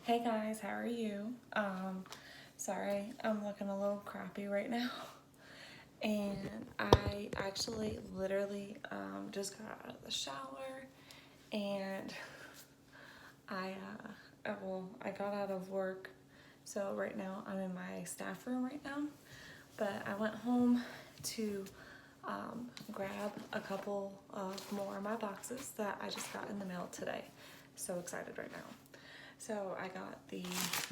Hey guys, how are you? Sorry, I'm looking a little crappy right now. And I actually literally just got out of the shower and I got out of work. So right now I'm in my staff room right now, but I went home to grab a couple of more of my boxes that I just got in the mail today. So excited right now. So I got the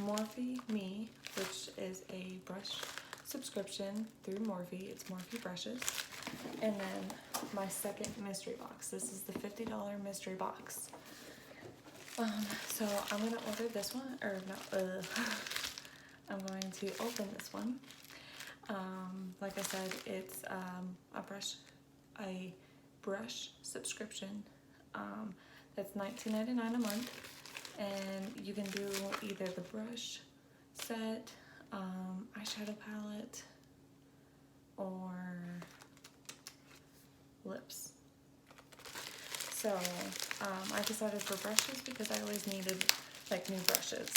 Morphe Me, which is a brush subscription through Morphe. It's Morphe brushes. And then my second mystery box. This is the $50 mystery box. So I'm gonna order this one, or not, I'm going to open this one. Like I said, it's a brush subscription. That's $19.99 a month. And you can do either the brush set, eyeshadow palette, or lips. So I decided for brushes because I always needed like new brushes.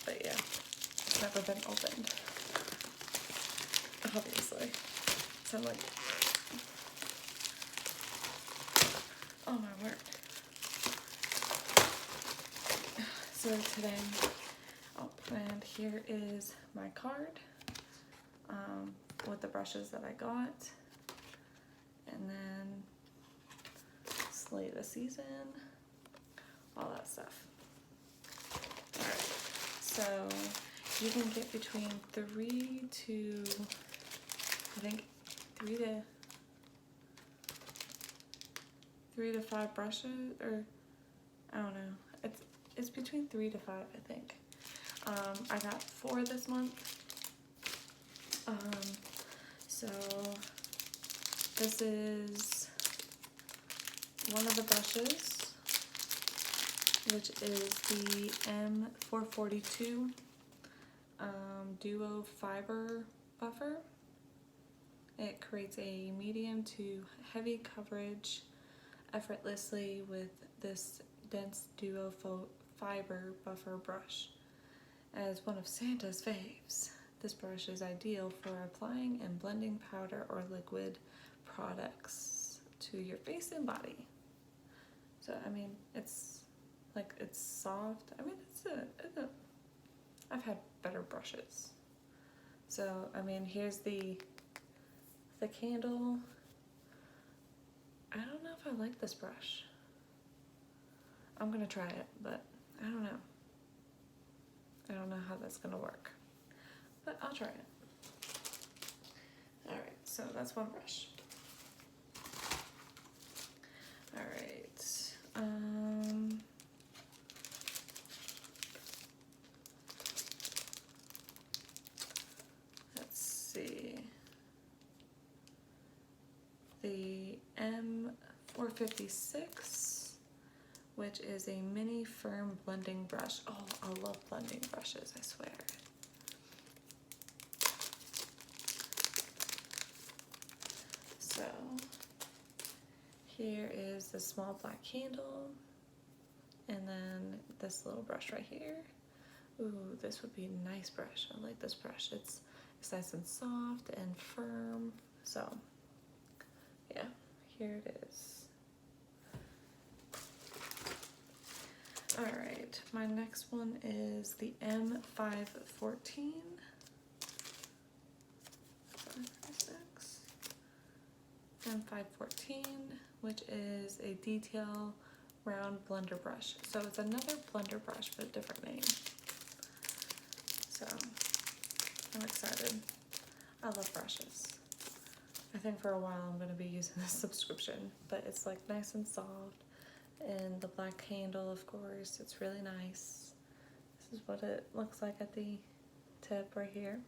But yeah, it's never been opened, obviously. So I'm like, oh my word. So today, and here is my card with the brushes that I got, and then Slay the Season, all that stuff. Alright, so you can get between 3 to 5 brushes, or I don't know. It's between 3 to 5, I think. I got 4 this month. So this is one of the brushes, which is the M442 Duo Fiber Buffer. It creates a medium to heavy coverage effortlessly with this dense duo fiber buffer brush. As one of Santa's faves, this brush is ideal for applying and blending powder or liquid products to your face and body. So I mean, it's soft. I mean, I've had better brushes. So I mean, here's the candle. I don't know if I like this brush. I'm gonna try it, but I don't know. I don't know how that's gonna work, but I'll try it. Alright, so that's one brush. Alright, let's see. The M456, which is a mini firm blending brush. Oh, I love blending brushes, I swear. So here is the small black handle, and then this little brush right here. Ooh, this would be a nice brush. I like this brush. It's nice and soft and firm. So yeah, here it is. Alright, my next one is the M514. M514, which is a detail round blender brush. So it's another blender brush, but a different name. So I'm excited. I love brushes. I think for a while I'm going to be using this subscription, but it's like nice and soft. And the black handle, of course, it's really nice. This is what it looks like at the tip right here.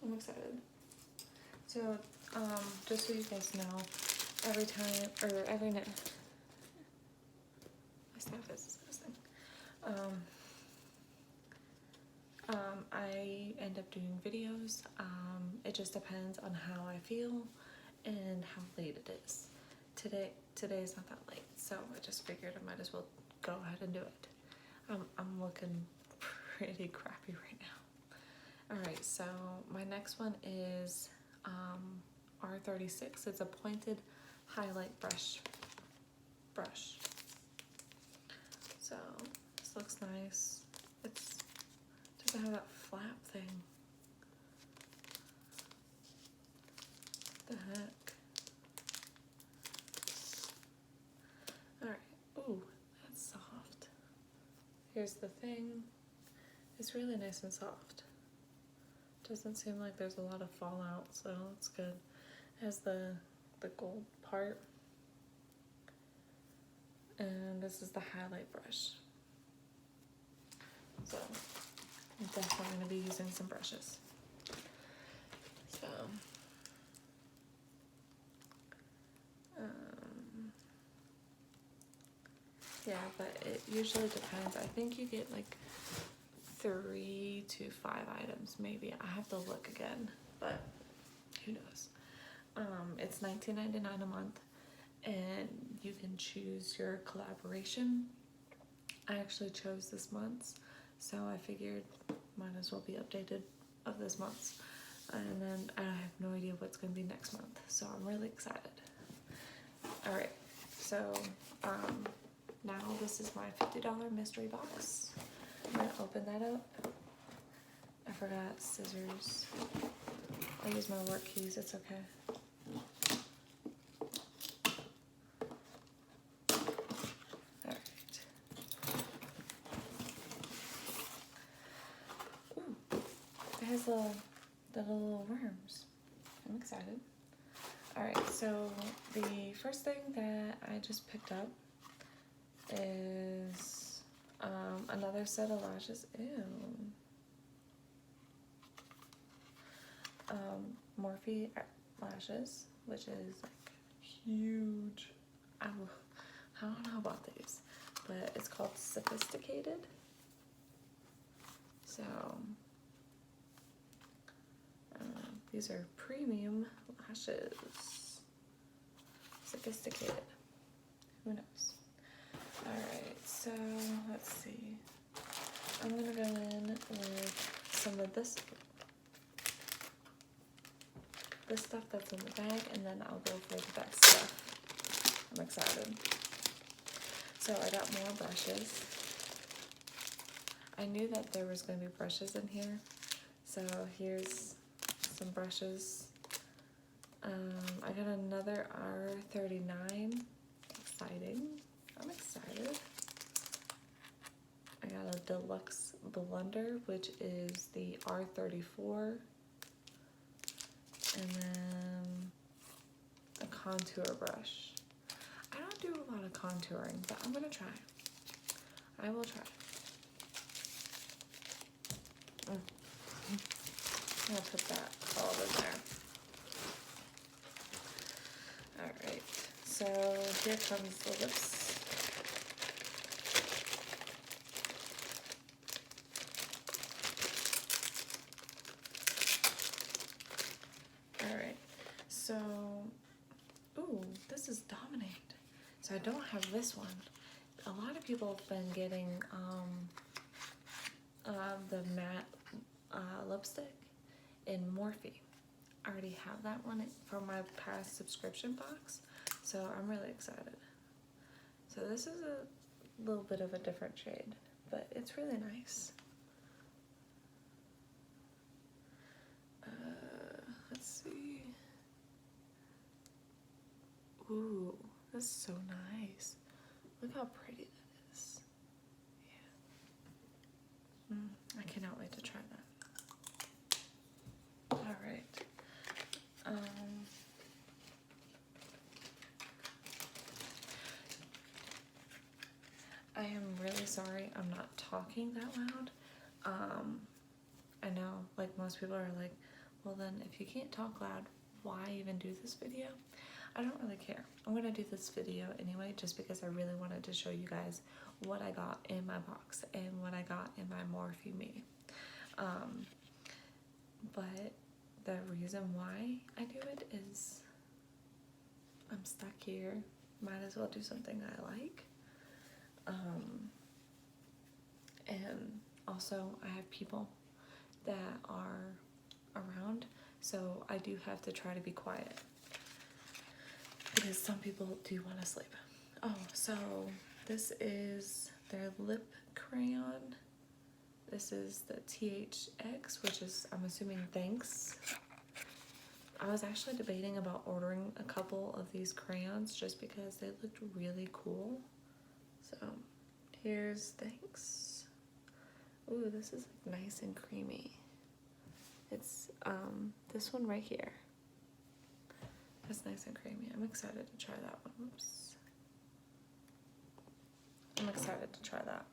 I'm excited. So, just so you guys know, every night, my staff is disgusting. I end up doing videos. It just depends on how I feel and how late it is. Today is not that late, so I just figured I might as well go ahead and do it. I'm looking pretty crappy right now. Alright, so my next one is R36. It's a pointed highlight brush. So this looks nice. It doesn't have that flap thing. What the heck? Alright. Ooh, that's soft. Here's the thing. It's really nice and soft. Doesn't seem like there's a lot of fallout, so it's good. It has the gold part. And this is the highlight brush. So I'm definitely going to be using some brushes. So yeah, but it usually depends. I think you get like 3 to 5 items, maybe. I have to look again, but who knows. It's $19.99 a month, and you can choose your collaboration. I actually chose this month's, so I figured might as well be updated of this month's. And then I have no idea what's going to be next month, so I'm really excited. Alright, so now this is my $50 mystery box. I'm going to open that up. I forgot scissors. I use my work keys, it's okay. Alright. Ooh, it has the little worms. I'm excited. Alright, so the first thing that I just picked up is another set of lashes. Ew. Morphe lashes, which is like huge. I don't know about these, but it's called Sophisticated. So these are premium lashes. Sophisticated. Who knows? Alright, so let's see. I'm gonna go in with some of this stuff that's in the bag, and then I'll go for the best stuff. I'm excited. So I got more brushes. I knew that there was going to be brushes in here, so here's some brushes. I got another R39. Exciting. I'm excited. I got a deluxe blender, which is the R34. And then a contour brush. I don't do a lot of contouring, but I'm gonna try. I will try. I'm gonna put that all in there. Alright, so here comes the lips. Alright, so, ooh, this is Dominate. So I don't have this one. A lot of people have been getting the matte lipstick in Morphe. I already have that one from my past subscription box, so I'm really excited. So this is a little bit of a different shade, but it's really nice. Let's see. Ooh, that's so nice. Look how pretty that is. Yeah. I cannot wait to try that. Alright. I am really sorry I'm not talking that loud. I know, like, most people are like, well then, if you can't talk loud, why even do this video? I don't really care. I'm gonna do this video anyway, just because I really wanted to show you guys what I got in my box and what I got in my morpheme. But the reason why I do it is I'm stuck here. Might as well do something I like. And also I have people that are around, so I do have to try to be quiet because some people do want to sleep. Oh, so this is their lip crayon. This is the THX, which is, I'm assuming, thanks. I was actually debating about ordering a couple of these crayons just because they looked really cool. So here's thanks. Ooh, this is nice and creamy. It's this one right here. That's nice and creamy. I'm excited to try that one. Oops. I'm excited to try that.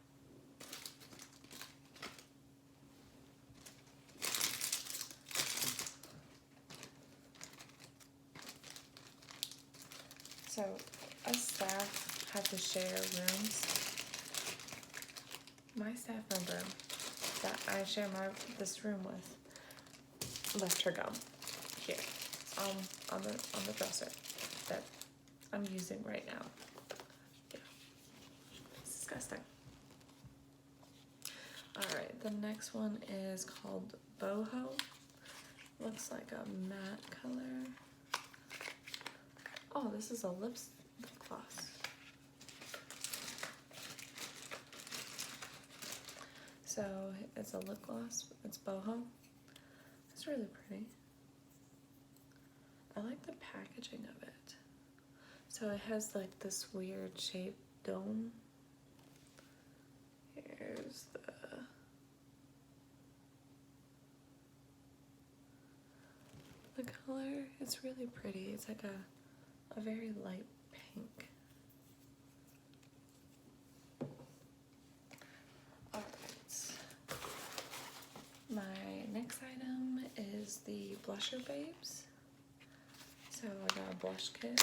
So us staff have to share rooms. My staff member that I share this room with left her gum here on the dresser that I'm using right now. Yeah, it's disgusting. All right, the next one is called Boho. Looks like a matte color. Oh, this is a lip gloss. So it's a lip gloss. It's boho. It's really pretty. I like the packaging of it. So it has like this weird shaped dome. Here's the color. It's really pretty. It's like a very light pink. Alright. My next item is the blusher babes. So I got a blush kit.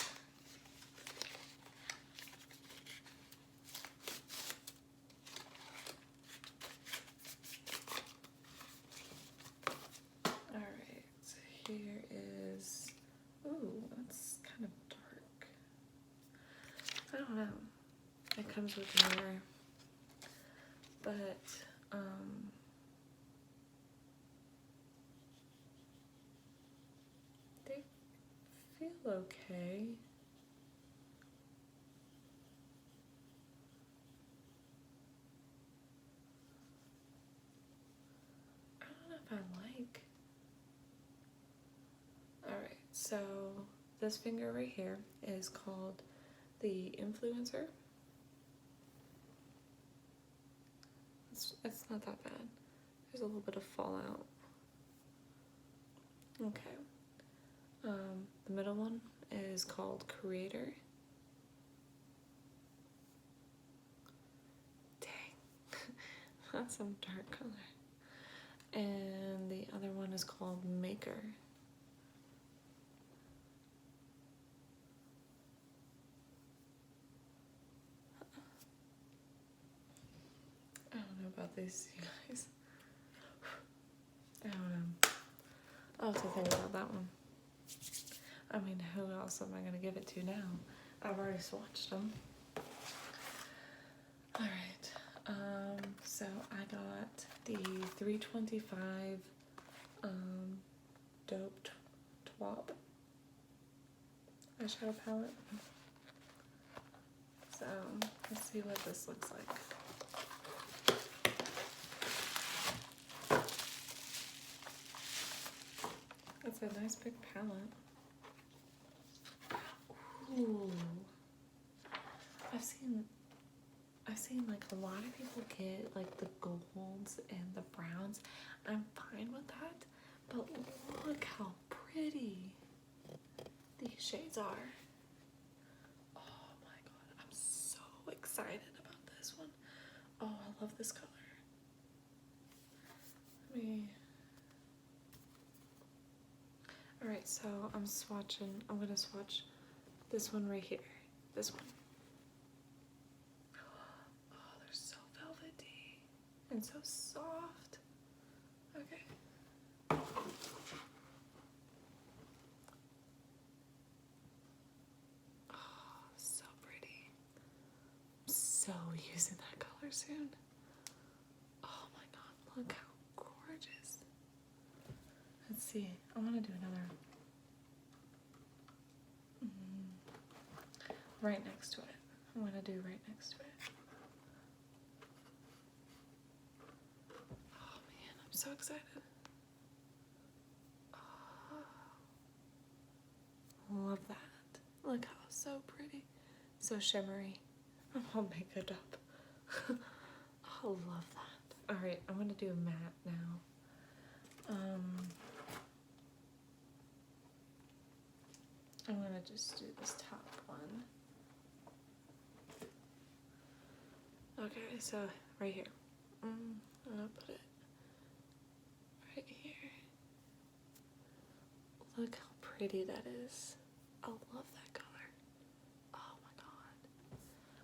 Alright, so here is, ooh, that's kind of dark. I don't know. It comes with a mirror. But, they feel okay. I don't know if I like. Alright, so this finger right here is called the influencer. It's not that bad. There's a little bit of fallout. Okay. The middle one is called Creator. Dang, that's some dark color. And the other one is called Maker. I don't know about these, you guys. I don't know. I'll have to think about that one. I mean, who else am I going to give it to now? I've already swatched them. Alright, so I got the 325 Dope Twop eyeshadow palette. So, let's see what this looks like. It's a nice big palette. Ooh. I've seen like a lot of people get like the golds and the browns. I'm fine with that, but look how pretty these shades are. Oh my god, I'm so excited about this one. Oh, I love this color. Alright, so I'm gonna swatch this one right here. This one. Oh, they're so velvety and so soft. Okay. Oh, so pretty. I'm so color soon. Oh my god, look how gorgeous. Let's see, I want to do another right next to it. I'm going to do right next to it. Oh man, I'm so excited. Oh, love that. Look how so pretty. So shimmery. I'm all makeup up. I love that. Alright, I'm going to do a matte now. I'm going to just do this top one. Okay, so right here. I'm gonna put it right here. Look how pretty that is. I love that color. Oh my god.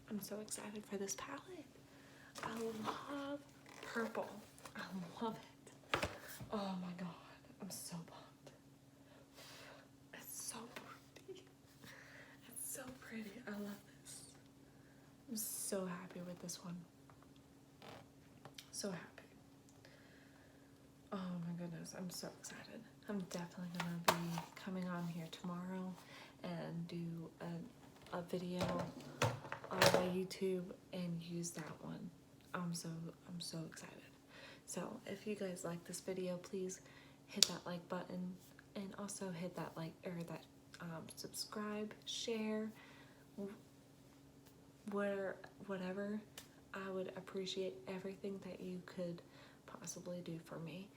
I'm so excited for this palette. I love purple. I love it. Oh my god. I'm so pumped. It's so pretty. It's so pretty. I love this. I'm so happy with this one. So happy. Oh my goodness, I'm so excited. I'm definitely gonna be coming on here tomorrow and do a video on my YouTube and use that one. I'm so excited. So if you guys like this video, please hit that like button and also hit that subscribe, share, whatever. I would appreciate everything that you could possibly do for me.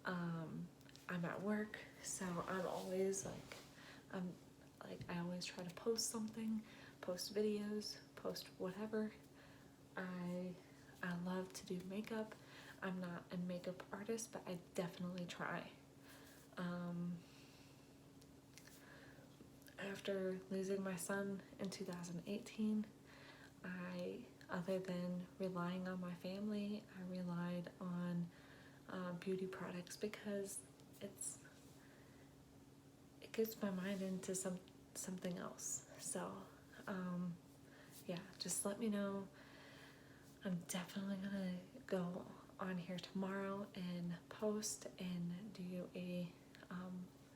I'm at work, so I always try to post something, post videos, post whatever. I love to do makeup. I'm not a makeup artist, but I definitely try. After losing my son in 2018, other than relying on my family, I relied on beauty products because it gets my mind into something else. So yeah, just let me know. I'm definitely gonna go on here tomorrow and post and do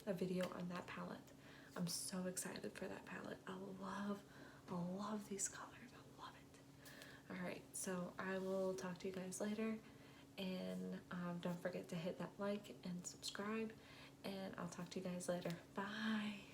a video on that palette. I'm so excited for that palette. I love these colors. I love it. Alright, so I will talk to you guys later, and don't forget to hit that like and subscribe, and I'll talk to you guys later. Bye.